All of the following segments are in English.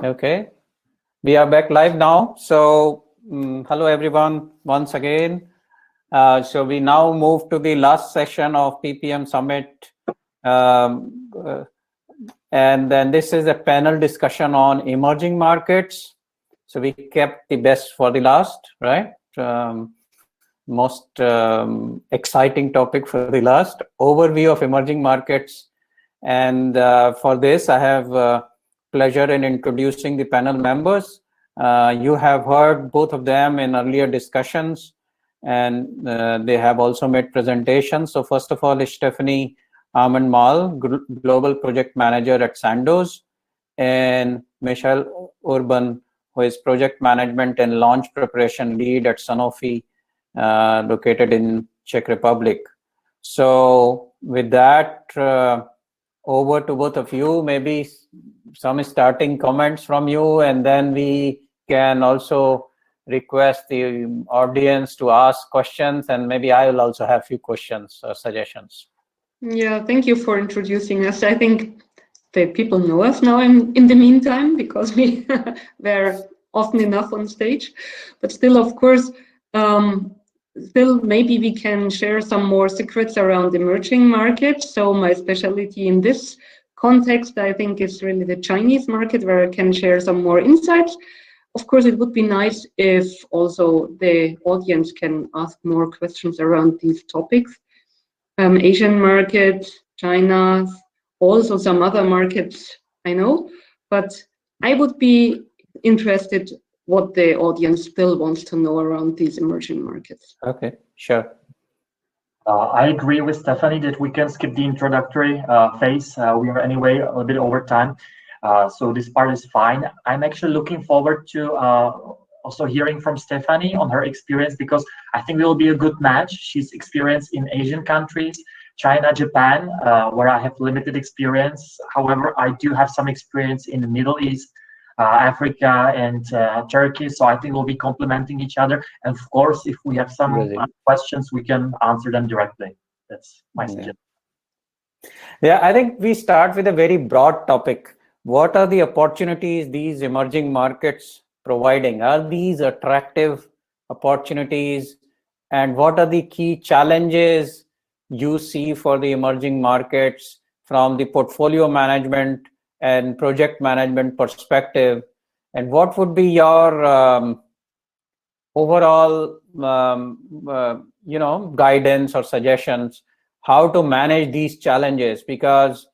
Okay, we are back live now. So, hello everyone once again. So we now move to the last session of PPM Summit. Um, uh, and then this is a panel discussion on emerging markets. So we kept the best for the last, right? Most exciting topic for the last, overview of emerging markets. And for this, I have pleasure in introducing the panel members. You have heard both of them in earlier discussions, and they have also made presentations. So first of all is Stephanie Armand-Mal, Global Project Manager at Sandoz, and Michelle Urban, who is Project Management and Launch Preparation Lead at Sanofi, located in Czech Republic. So with that, over to both of you, maybe some starting comments from you, and then we can also request the audience to ask questions, and maybe I will also have a few questions or suggestions. Yeah, thank you for introducing us. I think the people know us now in the meantime, because we were often enough on stage, but still, of course, still maybe we can share some more secrets around emerging markets. So my specialty in this context, I think, is really the Chinese market, where I can share some more insights. Of course, it would be nice if also the audience can ask more questions around these topics. Asian market, China, also some other markets I know, but I would be interested what the audience still wants to know around these emerging markets. Okay, sure. I agree with Stephanie that we can skip the introductory phase. We are anyway a bit over time, so this part is fine. I'm actually looking forward to also hearing from Stephanie on her experience, because I think it will be a good match. She's experienced in Asian countries, China, Japan, where I have limited experience. However, I do have some experience in the Middle East, Africa, and Turkey. So I think we'll be complementing each other. And of course, if we have some questions, we can answer them directly. That's my suggestion. Yeah, I think we start with a very broad topic. What are the opportunities these emerging markets providing? Are these attractive opportunities? And what are the key challenges you see for the emerging markets from the portfolio management and project management perspective? And what would be your overall guidance or suggestions how to manage these challenges? Because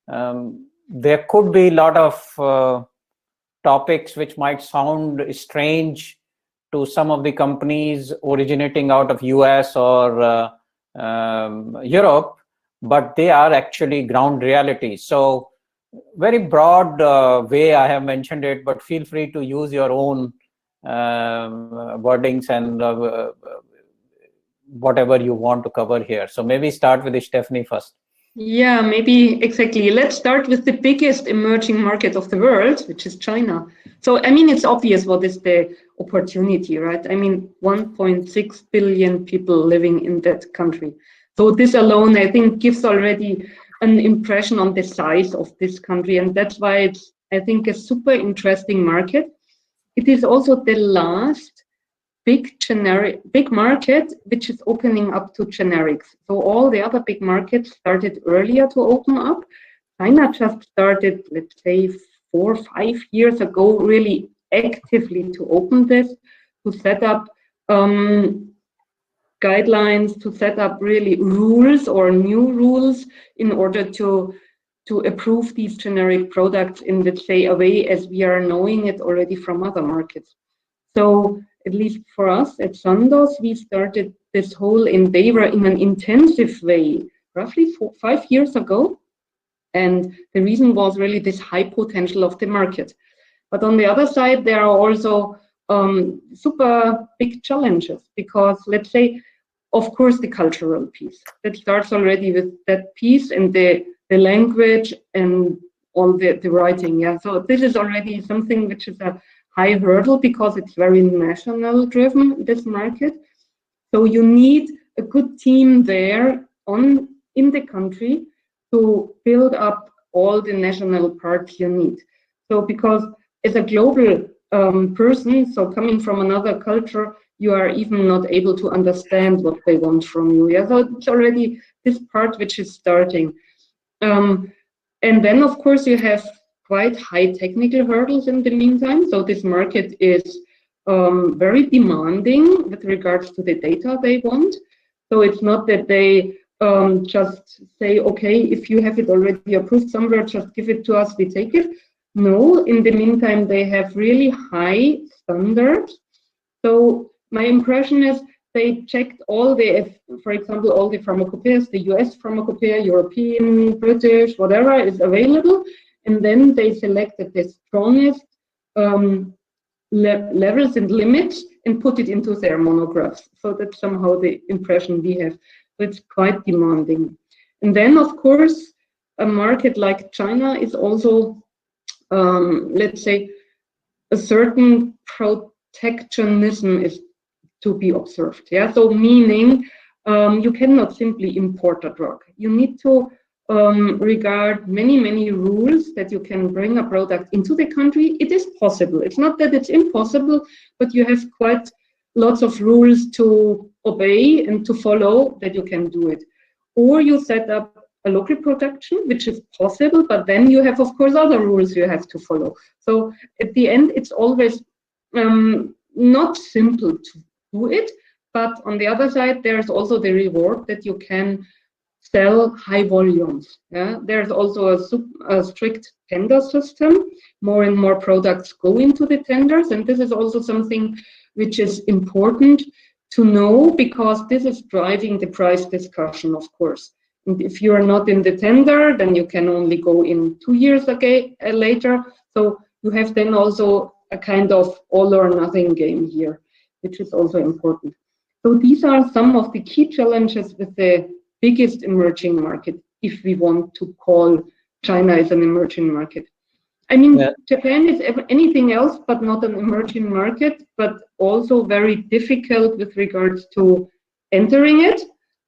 there could be a lot of topics which might sound strange to some of the companies originating out of US or Europe, but they are actually ground realities. So very broad way I have mentioned it, but feel free to use your own wordings and whatever you want to cover here. So maybe start with Stephanie first. Yeah, maybe exactly. Let's start with the biggest emerging market of the world, which is China. So, I mean, it's obvious what is the opportunity, right? I mean, 1.6 billion people living in that country. So this alone, I think, gives already an impression on the size of this country. And that's why it's, I think, a super interesting market. It is also the last big market which is opening up to generics. So all the other big markets started earlier to open up. China just started, let's say, 4 or 5 years ago, really actively to open this, to set up guidelines, to set up really rules or new rules in order to approve these generic products in, let's say, a way as we are knowing it already from other markets. So at least for us at Sandoz, we started this whole endeavor in an intensive way, roughly 5 years ago. And the reason was really this high potential of the market. But on the other side, there are also super big challenges, because let's say, of course, the cultural piece. That starts already with that piece and the language and all the writing. Yeah, so this is already something which is a high hurdle, because it's very national driven, this market. So you need a good team there in the country to build up all the national parts you need. So because as a global person, so coming from another culture, you are even not able to understand what they want from you. Yeah, so it's already this part which is starting. And then, of course, you have quite high technical hurdles in the meantime. So this market is very demanding with regards to the data they want. So it's not that they just say, okay, if you have it already approved somewhere, just give it to us, we take it. No, in the meantime, they have really high standards. So my impression is they checked all the, for example, all the pharmacopoeias, the US pharmacopoeia, European, British, whatever is available, and then they selected the strongest levels and limits and put it into their monographs. So that's somehow the impression we have. So it's quite demanding. And then, of course, a market like China is also, let's say, a certain protectionism is to be observed. Yeah, so meaning you cannot simply import a drug. You need to regard many rules that you can bring a product into the country. It is possible. It's not that it's impossible, but you have quite lots of rules to obey and to follow that you can do it. Or you set up a local production, which is possible, but then you have, of course, other rules you have to follow. So at the end, it's always not simple to do it, but on the other side, there's also the reward that you can sell high volumes. Yeah? There's also a strict tender system. More and more products go into the tenders, and this is also something which is important to know, because this is driving the price discussion, of course. And if you are not in the tender, then you can only go in 2 years later. So you have then also a kind of all or nothing game here, which is also important. So these are some of the key challenges with the biggest emerging market, if we want to call China as an emerging market. I mean, yeah. Japan is anything else but not an emerging market, but also very difficult with regards to entering it.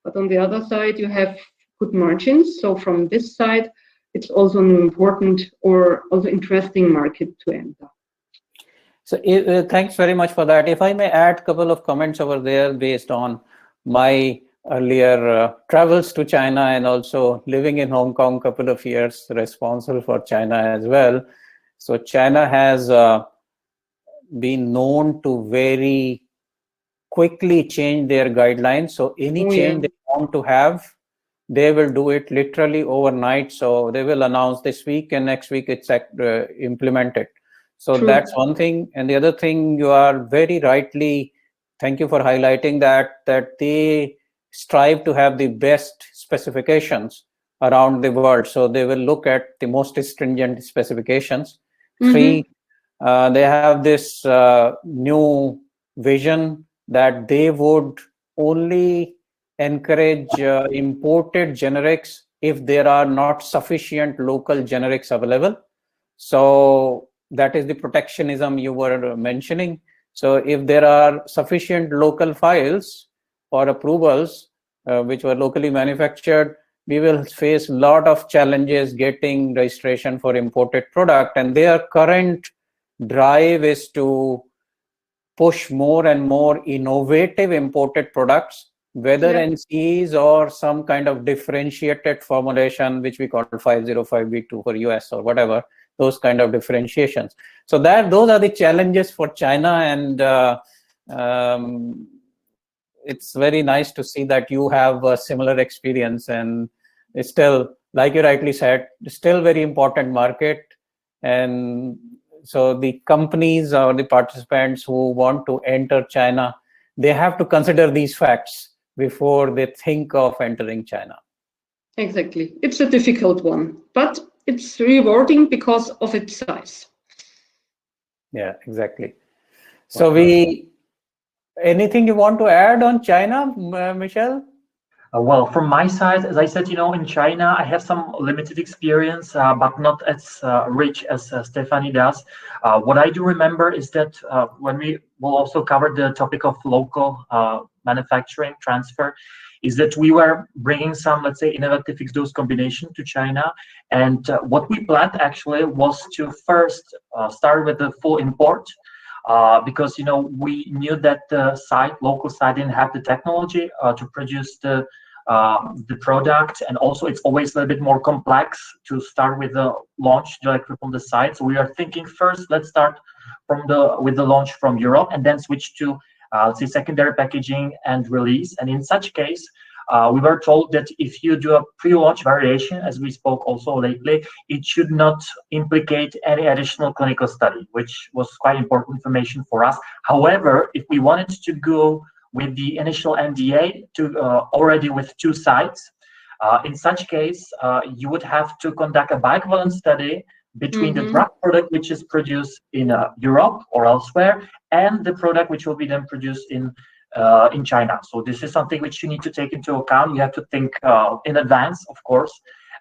But on the other side, you have good margins. So from this side, it's also an important or also interesting market to enter. So thanks very much for that. If I may add a couple of comments over there based on my earlier travels to China and also living in Hong Kong a couple of years, responsible for China as well. So China has been known to very quickly change their guidelines. So any change they want to have, they will do it literally overnight. So they will announce this week and next week it's implemented. So True. That's one thing. And the other thing, you are very rightly, thank you for highlighting that they strive to have the best specifications around the world. So they will look at the most stringent specifications. Mm-hmm. 3, they have this new vision that they would only encourage imported generics if there are not sufficient local generics available. So that is the protectionism you were mentioning. So if there are sufficient local files or approvals which were locally manufactured, we will face a lot of challenges getting registration for imported product. And their current drive is to push more and more innovative imported products, whether NCEs or some kind of differentiated formulation, which we call 505(b)(2) for US or whatever, those kind of differentiations. So those are the challenges for China, and it's very nice to see that you have a similar experience, and it's still, like you rightly said, still very important market. And so the companies or the participants who want to enter China, they have to consider these facts before they think of entering China. Exactly. It's a difficult one, but it's rewarding because of its size. Yeah, exactly. So anything you want to add on China, Michel? Well, from my side, as I said, in China, I have some limited experience, but not as rich as Stephanie does. What I do remember is that when we will also cover the topic of local manufacturing transfer, is that we were bringing some, let's say, innovative fixed dose combination to China. And what we planned actually was to first start with the full import, because we knew that the local site didn't have the technology to produce the product, and also it's always a little bit more complex to start with the launch directly from the site. So we are thinking first, let's start with the launch from Europe, and then switch to let's say secondary packaging and release. And in such case, we were told that if you do a pre-launch variation, as we spoke also lately, it should not implicate any additional clinical study, which was quite important information for us. However, if we wanted to go with the initial NDA to already with 2 sites, in such case, you would have to conduct a bioequivalence study between the drug product which is produced in Europe or elsewhere, and the product which will be then produced in China. So this is something which you need to take into account. You have to think in advance, of course.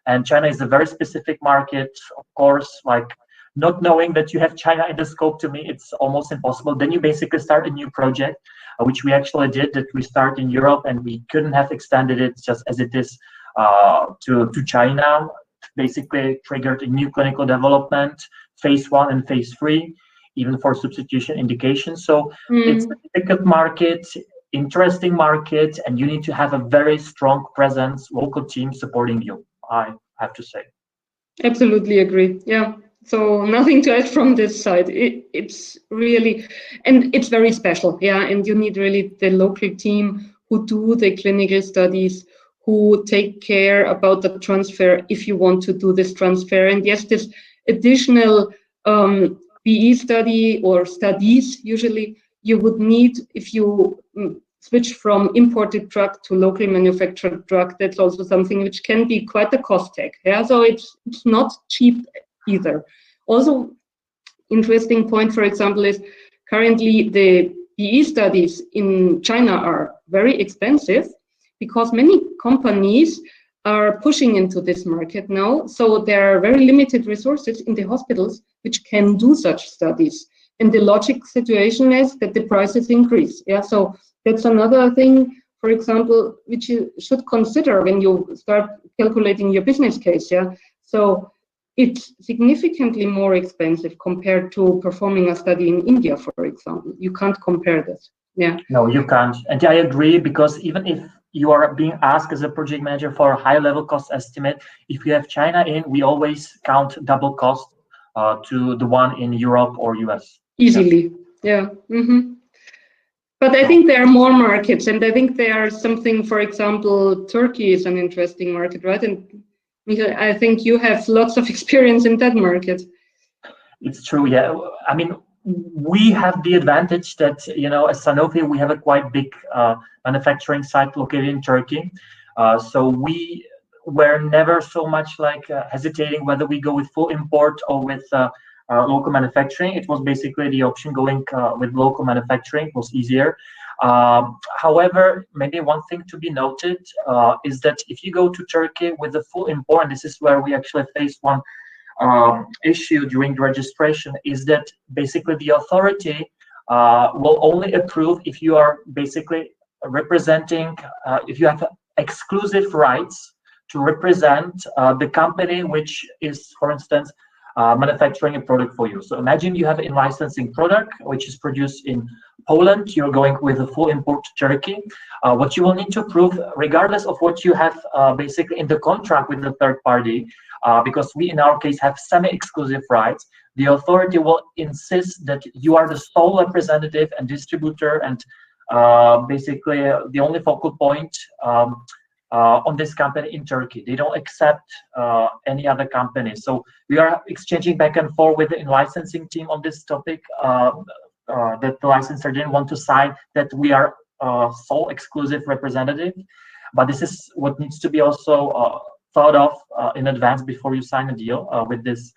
And China is a very specific market, of course. Like, not knowing that you have China in the scope, to me, it's almost impossible. Then you basically start a new project, which we actually did, that we start in Europe, and we couldn't have extended it just as it is to China. Basically triggered a new clinical development, phase 1 and phase 3, even for substitution indications. So it's a difficult market, interesting market, and you need to have a very strong presence, local team supporting you, I have to say. Absolutely agree. Yeah. So nothing to add from this side. It's really, and it's very special. Yeah. And you need really the local team who do the clinical studies, who take care about the transfer if you want to do this transfer. And yes, this additional BE study or studies usually you would need if you switch from imported drug to locally manufactured drug. That's also something which can be quite a cost tag. Yeah, so it's not cheap either. Also, interesting point, for example, is currently the BE studies in China are very expensive, because many companies are pushing into this market now. So there are very limited resources in the hospitals which can do such studies. And the logic situation is that the prices increase. Yeah, so that's another thing, for example, which you should consider when you start calculating your business case. Yeah, so it's significantly more expensive compared to performing a study in India, for example. You can't compare this. Yeah. No, you can't. And I agree, because even if you are being asked as a project manager for a high level cost estimate, if you have China in, we always count double cost to the one in Europe or US. Easily, yeah. But I think there are more markets, and I think there are something, for example, Turkey is an interesting market, right? And I think you have lots of experience in that market. It's true, yeah. I mean, we have the advantage that, as Sanofi, we have a quite big manufacturing site located in Turkey. So we were never so much like hesitating whether we go with full import or with local manufacturing. It was basically the option going with local manufacturing. It was easier. However, maybe one thing to be noted is that if you go to Turkey with the full import, and this is where we actually faced one issue during the registration, is that basically the authority will only approve if you are basically representing, if you have exclusive rights to represent the company which is, for instance, manufacturing a product for you. So imagine you have a licensing product which is produced in Poland. You're going with a full import to Turkey. What you will need to prove, regardless of what you have basically in the contract with the third party, because we in our case have semi-exclusive rights, the authority will insist that you are the sole representative and distributor and basically the only focal point on this company in Turkey. They don't accept any other company. So we are exchanging back and forth with the licensing team on this topic, that the licensor didn't want to sign that we are sole exclusive representative. But this is what needs to be also thought of in advance before you sign a deal with this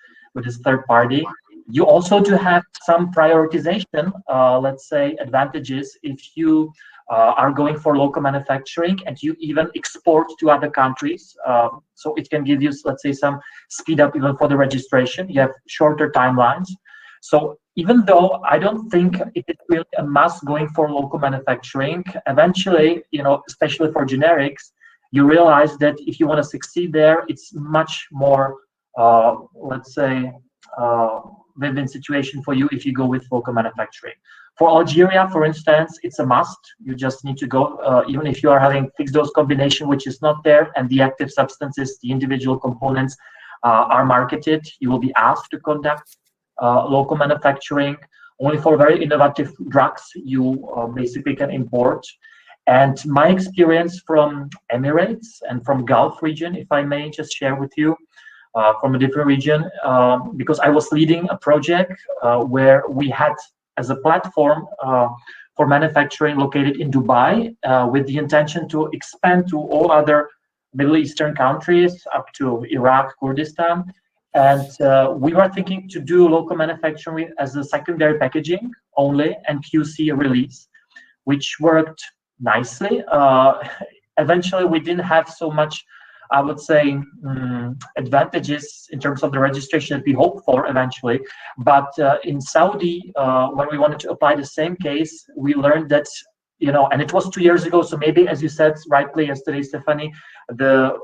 third party. You also do have some prioritization, let's say, advantages if you are going for local manufacturing and you even export to other countries. So it can give you, let's say, some speed up even for the registration. You have shorter timelines. So even though I don't think it is really a must going for local manufacturing, eventually, especially for generics, you realize that if you want to succeed there, it's much more, let's say, win-win situation for you if you go with local manufacturing. For Algeria, for instance, it's a must. You just need to go, even if you are having fixed dose combination, which is not there, and the active substances, the individual components are marketed, you will be asked to conduct local manufacturing. Only for very innovative drugs, you basically can import. And my experience from Emirates and from Gulf region, if I may just share with you, from a different region, because I was leading a project where we had as a platform for manufacturing located in Dubai, with the intention to expand to all other Middle Eastern countries up to Iraq, Kurdistan. And we were thinking to do local manufacturing as a secondary packaging only and QC release, which worked nicely. Eventually, we didn't have so much, I would say, advantages in terms of the registration that we hoped for eventually. But in Saudi, when we wanted to apply the same case, we learned that, and it was 2 years ago, so maybe, as you said rightly yesterday, Stephanie, the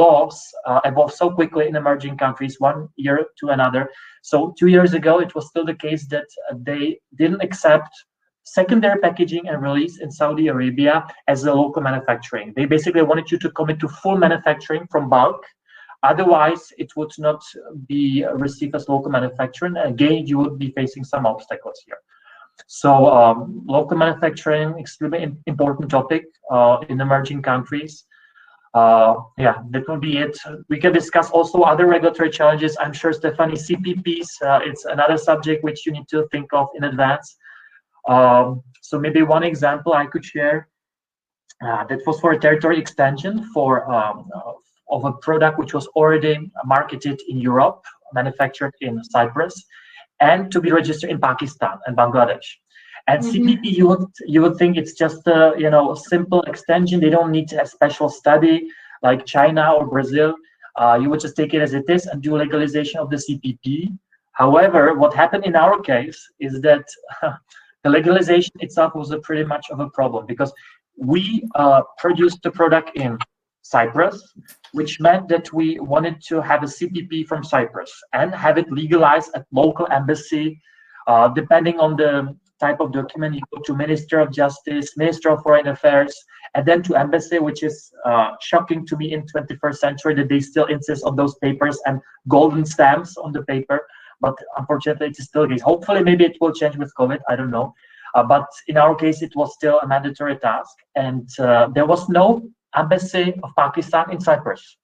laws evolve so quickly in emerging countries, 1 year to another. So 2 years ago, it was still the case that they didn't accept secondary packaging and release in Saudi Arabia as a local manufacturing. They basically wanted you to commit to full manufacturing from bulk. Otherwise, it would not be received as local manufacturing. Again, you would be facing some obstacles here. So local manufacturing, extremely important topic in emerging countries. Yeah, that will be it. We can discuss also other regulatory challenges. I'm sure, Stephanie, CPPs, it's another subject which you need to think of in advance. So maybe one example I could share, that was for a territory extension of a product which was already marketed in Europe, manufactured in Cyprus, and to be registered in Pakistan and Bangladesh. And CPP, you would think it's just a simple extension. They don't need a special study like China or Brazil. You would just take it as it is and do legalization of the CPP. However, what happened in our case is that the legalization itself was pretty much of a problem, because we produced the product in Cyprus, which meant that we wanted to have a CPP from Cyprus and have it legalized at local embassy. Depending on the type of document, you go to Minister of Justice, Minister of Foreign Affairs, and then to embassy, which is shocking to me in 21st century that they still insist on those papers and golden stamps on the paper. But unfortunately, it is still the case. Hopefully, maybe it will change with COVID. I don't know. But in our case, it was still a mandatory task. And there was no embassy of Pakistan in Cyprus.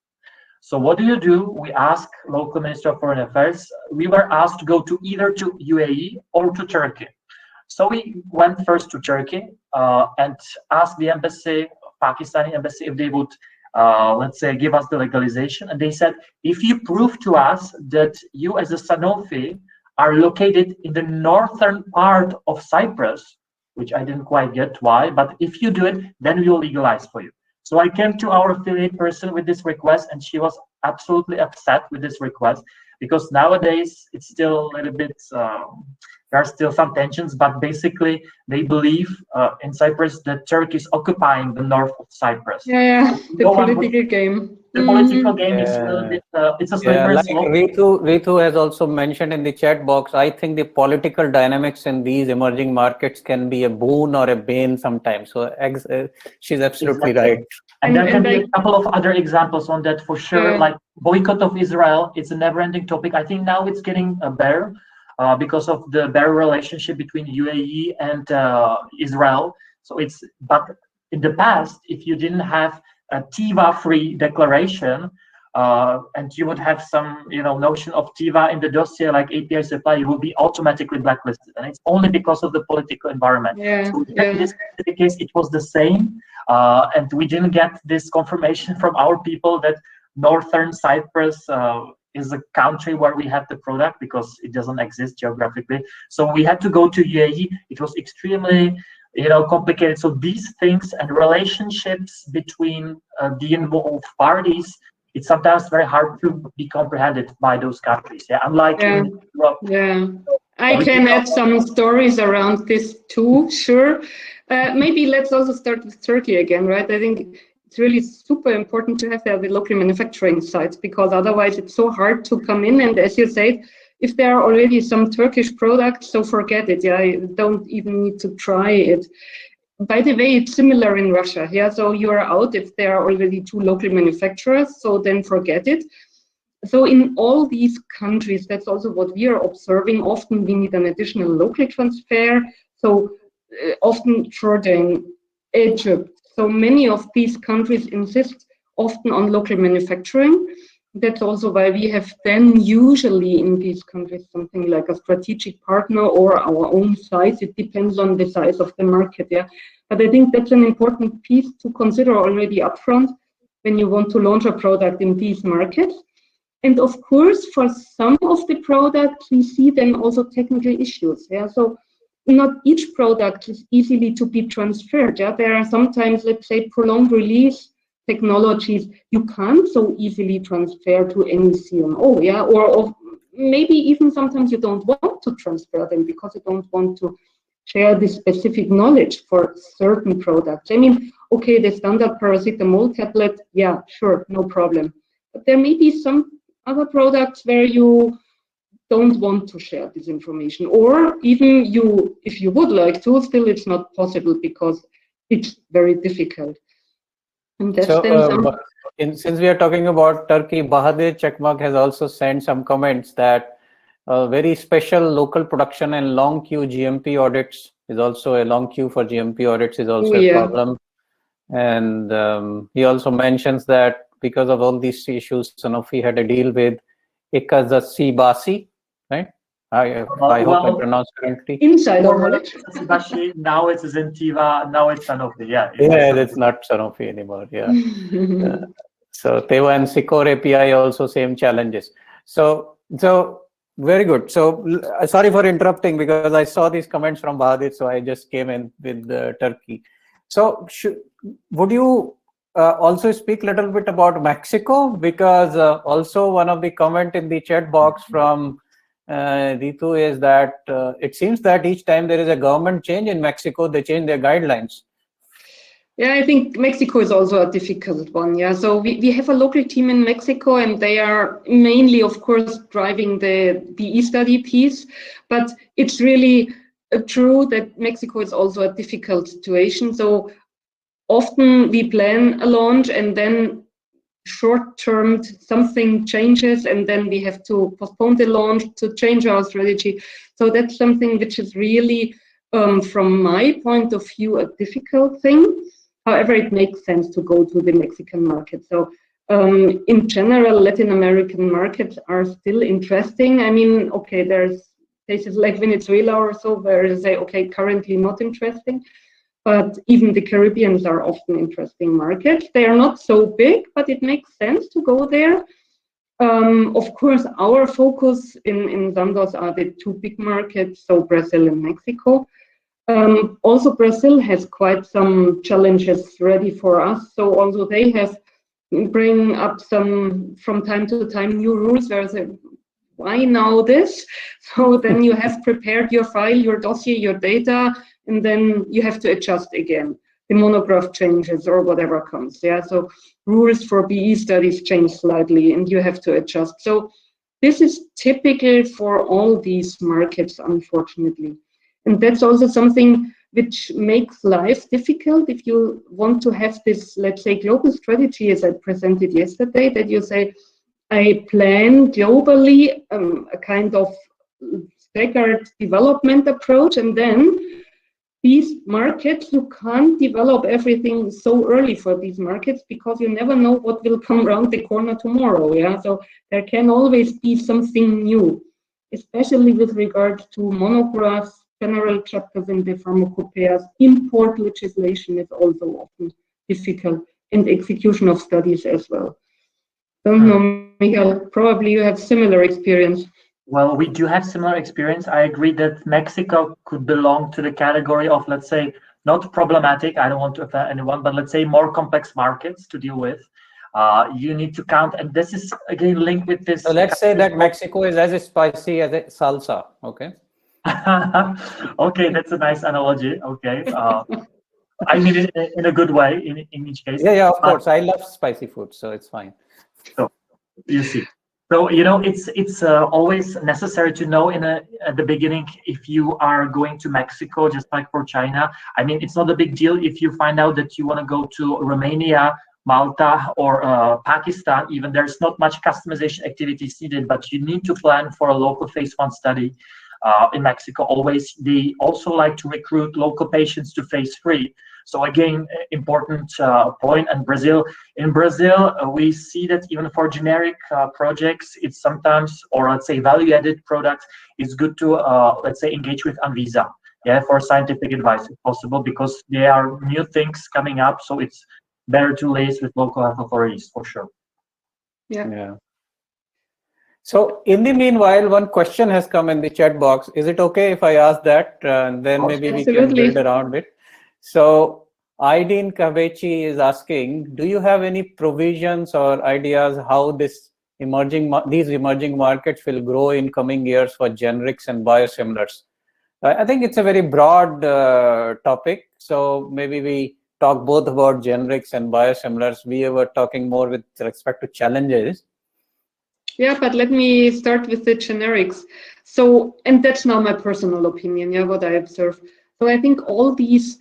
So what do? We ask local Minister of Foreign Affairs. We were asked to go to either to UAE or to Turkey. So we went first to Turkey and asked the embassy, Pakistani embassy, if they would let's say, give us the legalization. And they said, if you prove to us that you as a Sanofi are located in the northern part of Cyprus, which I didn't quite get why, but if you do it, then we will legalize for you. So I came to our affiliate person with this request, and she was absolutely upset with this request, because nowadays it's still a little bit, there are still some tensions, but basically they believe in Cyprus that Turkey is occupying the north of Cyprus. Yeah, the political game. The political game is a little bit, it's a slippery slope. Ritu has also mentioned in the chat box, I think the political dynamics in these emerging markets can be a boon or a bane sometimes. So she's absolutely right. And there can be a couple of other examples on that for sure, like boycott of Israel. It's a never-ending topic. I think now it's getting better because of the better relationship between UAE and Israel. So but in the past, if you didn't have a TIVA-free declaration, and you would have some, notion of TIVA in the dossier, like API supply, you will be automatically blacklisted, and it's only because of the political environment. So in this case, it was the same, and we didn't get this confirmation from our people that northern Cyprus is a country where we have the product, because it doesn't exist geographically. So we had to go to UAE. It was extremely complicated. So these things and relationships between the involved parties it's sometimes very hard to be comprehended by those countries. Yeah, unlike in Europe. Yeah, I can add some stories around this too, sure. Maybe let's also start with Turkey again, right? I think it's really super important to have the local manufacturing sites, because otherwise it's so hard to come in. And as you said, if there are already some Turkish products, so forget it. Yeah, I don't even need to try it. By the way, it's similar in Russia. Yeah, so you are out if there are already 2 local manufacturers, so then forget it. So in all these countries, that's also what we are observing. Often we need an additional local transfer. So often Jordan, Egypt. So many of these countries insist often on local manufacturing. That's also why we have then usually in these countries something like a strategic partner or our own size. It depends on the size of the market. Yeah, but I think that's an important piece to consider already upfront when you want to launch a product in these markets. And of course, for some of the products, we see then also technical issues. Yeah, so not each product is easily to be transferred. Yeah, there are sometimes, let's say, prolonged release technologies you can't so easily transfer to any CMO. Yeah, or maybe even sometimes you don't want to transfer them because you don't want to share the specific knowledge for certain products. I mean, okay, the standard paracetamol tablet, yeah, sure, no problem. But there may be some other products where you don't want to share this information, or even you, if you would like to, still it's not possible because it's very difficult. And that's so, since we are talking about Turkey, Bahadir Chakmak has also sent some comments that very special local production and long queue GMP audits is also a long queue for GMP audits is also a problem. And he also mentions that because of all these issues, Sanofi had a deal with Ikazasibasi, right? I hope I pronounced correctly. Insider knowledge. Now it's Zentiva, now it's Sanofi. Yeah, it's not Sanofi anymore. Yeah. So Teva and Sicor API also same challenges. So very good. So sorry for interrupting because I saw these comments from Bahadir, so I just came in with Turkey. So would you also speak a little bit about Mexico? Because also one of the comment in the chat box from Ritu is that it seems that each time there is a government change in Mexico, they change their guidelines. Yeah, I think Mexico is also a difficult one. Yeah, so we have a local team in Mexico, and they are mainly, of course, driving the e-study piece. But it's really true that Mexico is also a difficult situation. So often we plan a launch, and then short-term something changes, and then we have to postpone the launch to change our strategy. So that's something which is really, from my point of view, a difficult thing. However, it makes sense to go to the Mexican market. So in general, Latin American markets are still interesting. I mean, okay, there's places like Venezuela or so where they say, okay, currently not interesting. But even the Caribbeans are often interesting markets. They are not so big, but it makes sense to go there. Of course, our focus in Sandoz are the 2 big markets, so Brazil and Mexico. Also, Brazil has quite some challenges ready for us. So also they have bring up some, from time to time, new rules where they say, why now this? So then you have prepared your file, your dossier, your data, and then you have to adjust again. The monograph changes or whatever comes. Yeah, so rules for BE studies change slightly, and you have to adjust. So this is typical for all these markets, unfortunately. And that's also something which makes life difficult if you want to have this, let's say, global strategy, as I presented yesterday, that you say, I plan globally a kind of staggered development approach, and then these markets, you can't develop everything so early for these markets because you never know what will come around the corner tomorrow. Yeah, so there can always be something new, especially with regard to monographs, general chapters in the pharmacopoeias. Import legislation is also often difficult, and execution of studies as well. Don't know, Miguel, probably you have similar experience. Well, we do have similar experience. I agree that Mexico could belong to the category of, let's say, not problematic, I don't want to offend anyone, but let's say more complex markets to deal with. you need to count, and this is again linked with this. So let's say that Mexico is as spicy as a salsa. Okay. Okay, that's a nice analogy. Okay. I mean it in a good way in each case. Yeah, of course. I love spicy food, so it's fine. So you see. So it's always necessary to know at the beginning if you are going to Mexico, just like for China. I mean, it's not a big deal if you find out that you want to go to Romania, Malta, or Pakistan. Even there's not much customization activities needed, but you need to plan for a local phase 1 study. In Mexico, always they also like to recruit local patients to phase 3. So again, important point. And Brazil, in Brazil, we see that even for generic projects, it's sometimes, or let's say value-added products, it's good to let's say engage with Anvisa, yeah, for scientific advice if possible, because there are new things coming up. So it's better to liaise with local health authorities for sure. Yeah. So in the meanwhile, one question has come in the chat box. Is it okay if I ask that? Then maybe we can build around it. So Aideen Kavechi is asking, do you have any provisions or ideas how these emerging markets will grow in coming years for generics and biosimilars? I think it's a very broad topic. So maybe we talk both about generics and biosimilars. We were talking more with respect to challenges. Yeah, but let me start with the generics. So, and that's now my personal opinion, yeah, what I observe. So I think all these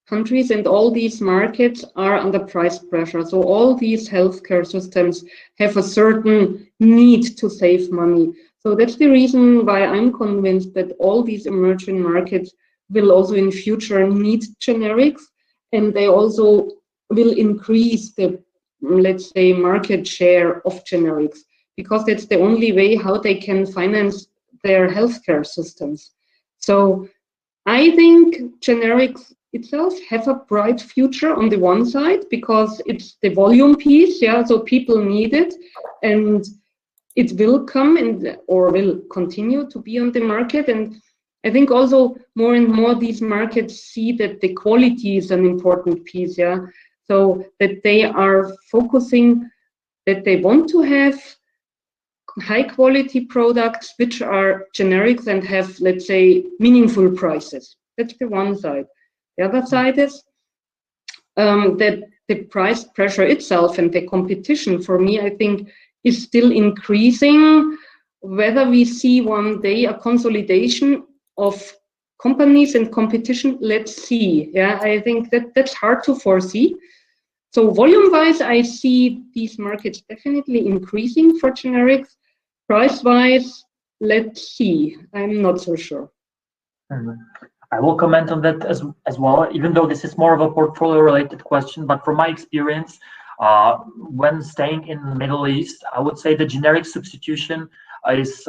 countries and all these markets are under price pressure. So all these healthcare systems have a certain need to save money. So that's the reason why I'm convinced that all these emerging markets will also in future need generics, and they also will increase the, let's say, market share of generics, because that's the only way how they can finance their healthcare systems. So I think generics itself have a bright future on the one side, because it's the volume piece, yeah, so people need it, and it will come or will continue to be on the market. And I think also more and more these markets see that the quality is an important piece, yeah, so that they are focusing that they want to have high quality products which are generics and have, let's say, meaningful prices. That's the one side. The other side is that the price pressure itself and the competition, for me, I think, is still increasing. Whether we see one day a consolidation of companies and competition, let's see. Yeah, I think that's hard to foresee. So volume-wise, I see these markets definitely increasing for generics. Price-wise, let's see. I'm not so sure. I will comment on that as well, even though this is more of a portfolio-related question. But from my experience, when staying in the Middle East, I would say the generic substitution is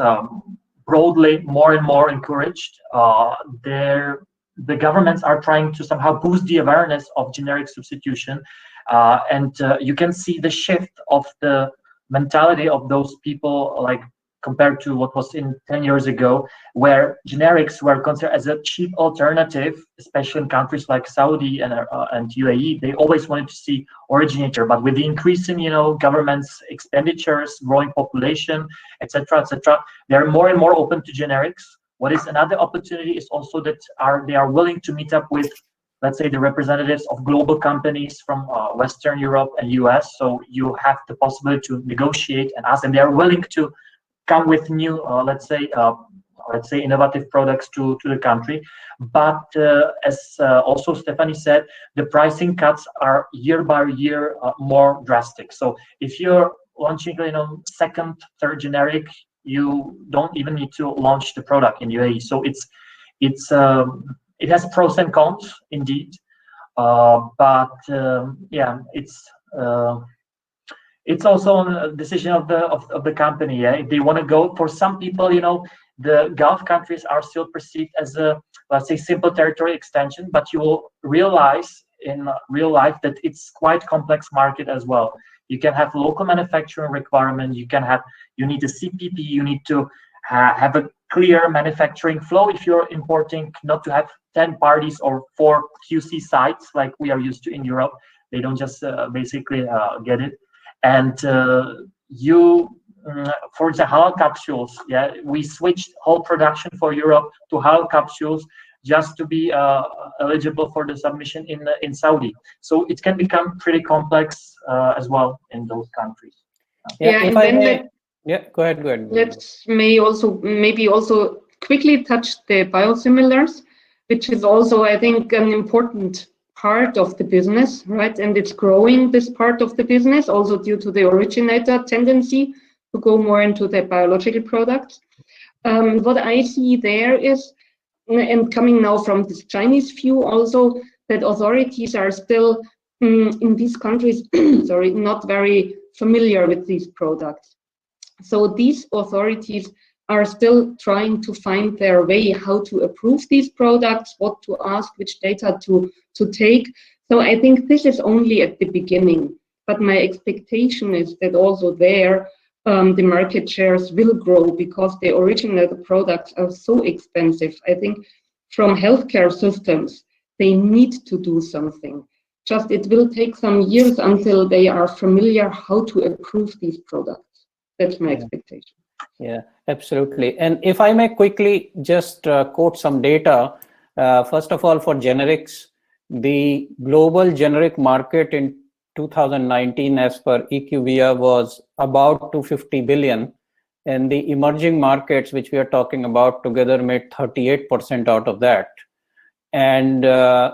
broadly more and more encouraged. The governments are trying to somehow boost the awareness of generic substitution. And you can see the shift of the mentality of those people, like compared to what was in 10 years ago, where generics were considered as a cheap alternative, especially in countries like Saudi and UAE. They always wanted to see originator, but with the increase in government's expenditures, growing population, etc., they are more and more open to generics. What is another opportunity is also that they are willing to meet up with, let's say, the representatives of global companies from Western Europe and US. So you have the possibility to negotiate and ask them. They are willing to come with new, let's say, innovative products to the country. But as also Stephanie said, the pricing cuts are year by year more drastic. So if you're launching, second, third generic, you don't even need to launch the product in UAE. So it has pros and cons indeed, but yeah, it's also a decision of the company. Yeah, if they want to go. For some people, the Gulf countries are still perceived as a, let's say, simple territory extension, but you will realize in real life that it's quite complex market as well. You can have local manufacturing requirement. You need a CPP. You need to have a clear manufacturing flow if you're importing, not to have 10 parties or 4 QC sites like we are used to in Europe. They don't just basically get it. and for the halal capsules, we switched whole production for Europe to halal capsules just to be eligible for the submission in Saudi. So it can become pretty complex as well in those countries. Go ahead. Let's maybe also quickly touch the biosimilars, which is also, I think, an important part of the business, right? And it's growing, this part of the business, also due to the originator tendency to go more into the biological products. What I see there is, and coming now from this Chinese view also, that authorities are still in these countries, not very familiar with these products. So these authorities are still trying to find their way how to approve these products, what to ask, which data to take. So I think this is only at the beginning. But my expectation is that also there, the market shares will grow because the original products are so expensive. I think from healthcare systems, they need to do something. Just it will take some years until they are familiar how to approve these products. That's my expectation. Yeah, absolutely. And if I may quickly just quote some data, first of all, for generics, the global generic market in 2019 as per IQVIA was about 250 billion, and the emerging markets, which we are talking about together, made 38% out of that. And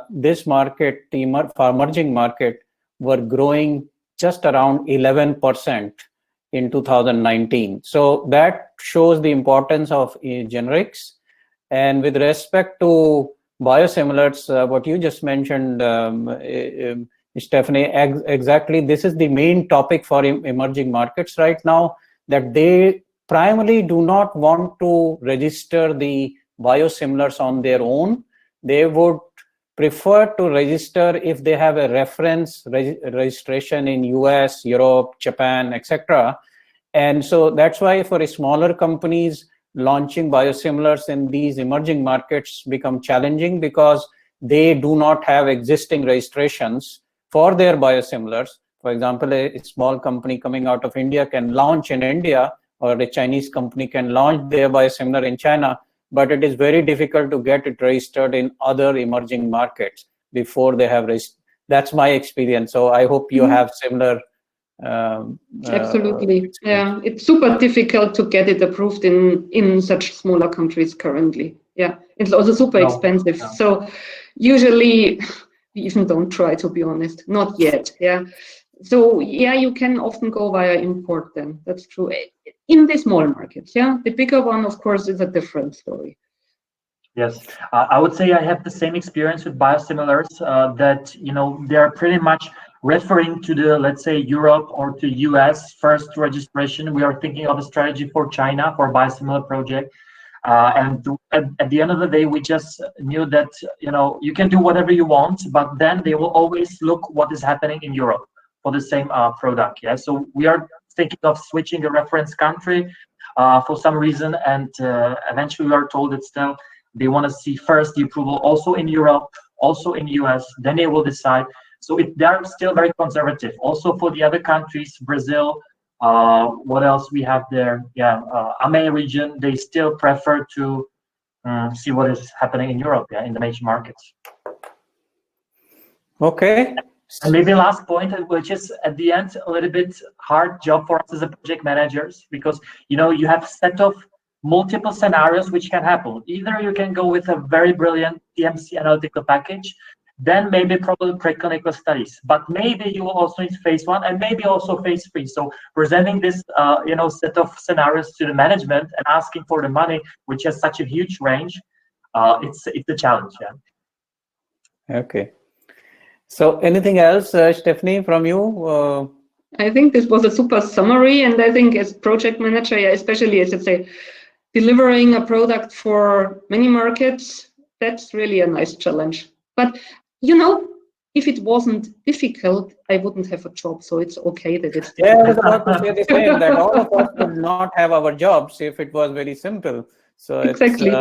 this market, the emerging market, were growing just around 11% in 2019. So that shows the importance of generics. And with respect to biosimilars, what you just mentioned, Stephanie, exactly, this is the main topic for emerging markets right now, that they primarily do not want to register the biosimilars on their own. They would prefer to register if they have a reference registration in US, Europe, Japan, etc. And so that's why for smaller companies, launching biosimilars in these emerging markets become challenging because they do not have existing registrations for their biosimilars. For example, a small company coming out of India can launch in India, or a Chinese company can launch their biosimilar in China, but it is very difficult to get it registered in other emerging markets before they have registered. That's my experience. So I hope you have similar. Absolutely. Yeah, it's super difficult to get it approved in such smaller countries currently. Yeah, it's also super expensive. Yeah. So usually we even don't try, to be honest. Not yet. Yeah. So yeah, you can often go via import then. That's true. In the small markets, yeah. The bigger one, of course, is a different story. Yes, I would say I have the same experience with biosimilars, that, they are pretty much referring to the, let's say, Europe or to US first registration. We are thinking of a strategy for China for biosimilar project. And at the end of the day, we just knew that, you can do whatever you want, but then they will always look what is happening in Europe for the same product. Yeah, so we are thinking of switching a reference country for some reason, and eventually we are told that still they want to see first the approval also in Europe, also in US, then they will decide. So they're still very conservative. Also for the other countries, Brazil, what else we have there? Yeah, AME region, they still prefer to see what is happening in Europe, in the major markets. Okay. And maybe last point, which is at the end a little bit hard job for us as a project managers, because you have set of multiple scenarios which can happen. Either you can go with a very brilliant CMC analytical package, then maybe probably preclinical studies, but maybe you will also need phase 1 and maybe also phase 3. So presenting this set of scenarios to the management and asking for the money, which has such a huge range, it's a challenge. Okay. So anything else, Stephanie, from you? I think this was a super summary, and I think as project manager, especially as I say, delivering a product for many markets, that's really a nice challenge. But if it wasn't difficult, I wouldn't have a job. So it's okay that it's difficult. Yeah, I was about to say the same, that all of us would not have our jobs if it was very simple. So exactly.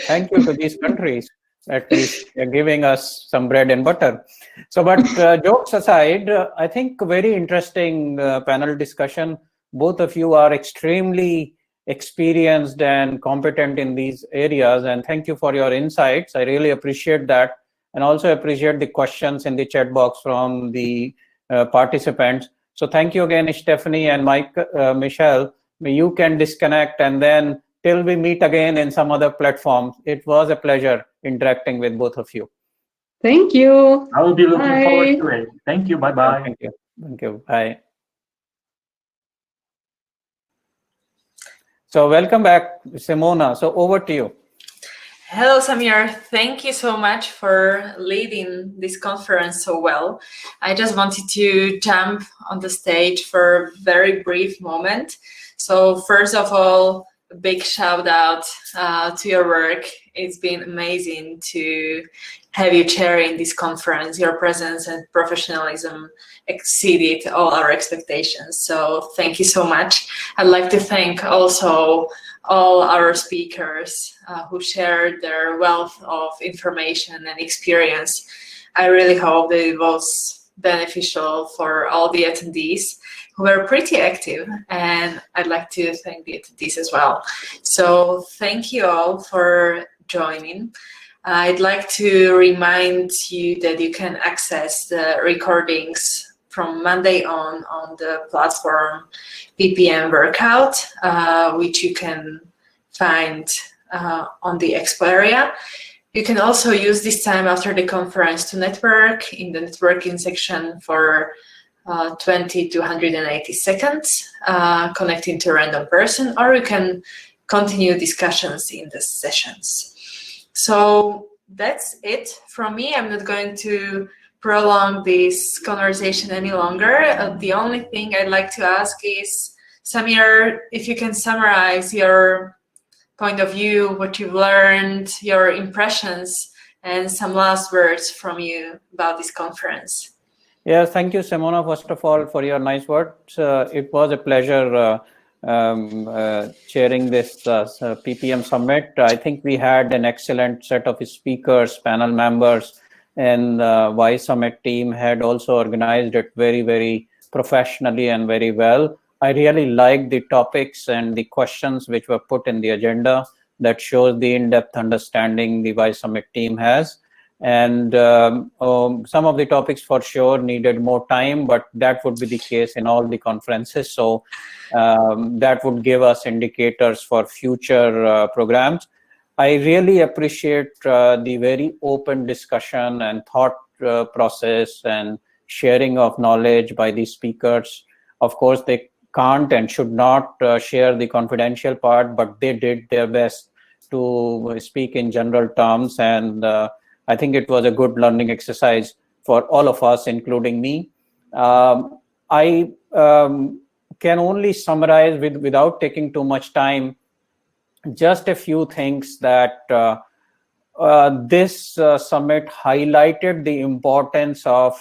Thank you to these countries At least you're giving us some bread and butter. So, but jokes aside, I think very interesting panel discussion. Both of you are extremely experienced and competent in these areas, and thank you for your insights. I really appreciate that, and also appreciate the questions in the chat box from the participants. So thank you again, Stephanie and Mike, Michelle. You can disconnect, and then till we meet again in some other platform. It was a pleasure interacting with both of you. Thank you. I will be looking forward to it. Thank you. Bye-bye. Thank you. Thank you. Bye. So welcome back, Simona. So over to you. Hello, Samir. Thank you so much for leading this conference so well. I just wanted to jump on the stage for a very brief moment. So first of all, a big shout out to your work. It's been amazing to have you chairing this conference. Your presence and professionalism exceeded all our expectations. So thank you so much. I'd like to thank also all our speakers who shared their wealth of information and experience. I really hope that it was beneficial for all the attendees who were pretty active, and I'd like to thank the attendees as well. So thank you all for joining. I'd like to remind you that you can access the recordings from Monday on the platform PPM Workout, which you can find on the Expo area. You can also use this time after the conference to network in the networking section for 20 to 180 seconds, connecting to a random person, or you can continue discussions in the sessions. So that's it from me. I'm not going to prolong this conversation any longer. The only thing I'd like to ask is, Samir, if you can summarize your point of view, what you've learned, your impressions, and some last words from you about this conference. Yeah, thank you, Simona, first of all, for your nice words. It was a pleasure chairing this PPM Summit. I think we had an excellent set of speakers, panel members, and Y Summit team had also organized it very, very professionally and very well. I really liked the topics and the questions which were put in the agenda. That shows the in-depth understanding the Y Summit team has. And some of the topics for sure needed more time, but that would be the case in all the conferences. So that would give us indicators for future programs. I really appreciate the very open discussion and thought process and sharing of knowledge by the speakers. Of course, they can't and should not share the confidential part, but they did their best to speak in general terms. And I think it was a good learning exercise for all of us, including me. I can only summarize without taking too much time, just a few things that this summit highlighted the importance of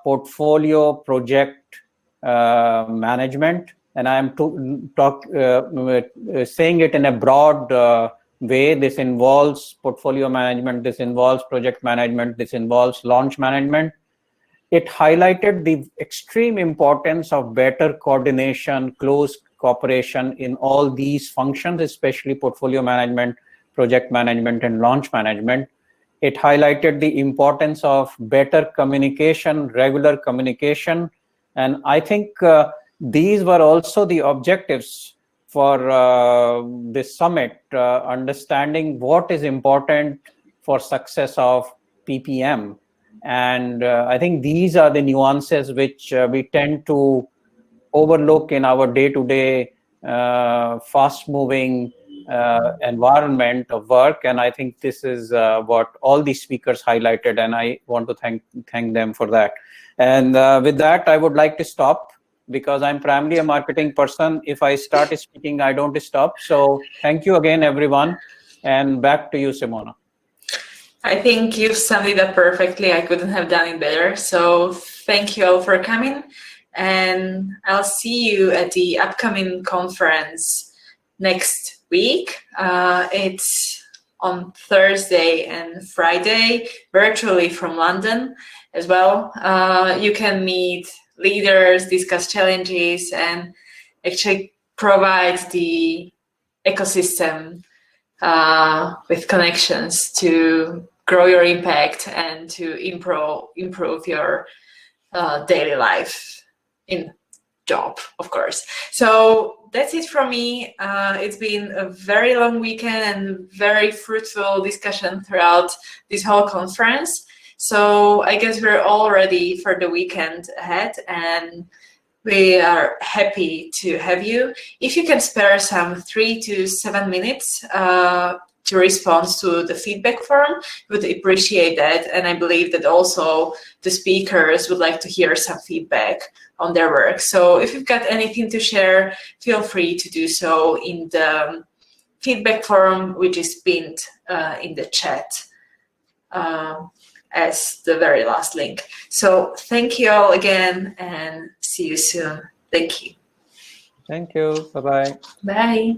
portfolio project management. And I'm saying it in a broad way. This involves portfolio management, this involves project management, this involves launch management. It highlighted the extreme importance of better coordination, close cooperation in all these functions, especially portfolio management, project management, and launch management. It highlighted the importance of better communication, regular communication. And I think these were also the objectives for this summit, understanding what is important for success of PPM. And I think these are the nuances which we tend to overlook in our day-to-day fast-moving environment of work. And I think this is what all the speakers highlighted, and I want to thank them for that. And with that, I would like to stop, because I'm primarily a marketing person. If I start speaking, I don't stop. So thank you again, everyone. And back to you, Simona. I think you've summed it up perfectly. I couldn't have done it better. So thank you all for coming. And I'll see you at the upcoming conference next week. It's on Thursday and Friday, virtually from London as well. You can meet leaders, discuss challenges, and actually provide the ecosystem with connections to grow your impact and to improve your daily life in job, of course. So that's it from me. It's been a very long weekend and very fruitful discussion throughout this whole conference. So I guess we're all ready for the weekend ahead, and we are happy to have you. If you can spare some 3 to 7 minutes to respond to the feedback form, we would appreciate that. And I believe that also the speakers would like to hear some feedback on their work. So if you've got anything to share, feel free to do so in the feedback form, which is pinned in the chat as the very last link. So thank you all again, and see you soon. Thank you. Thank you. Bye-bye. Bye.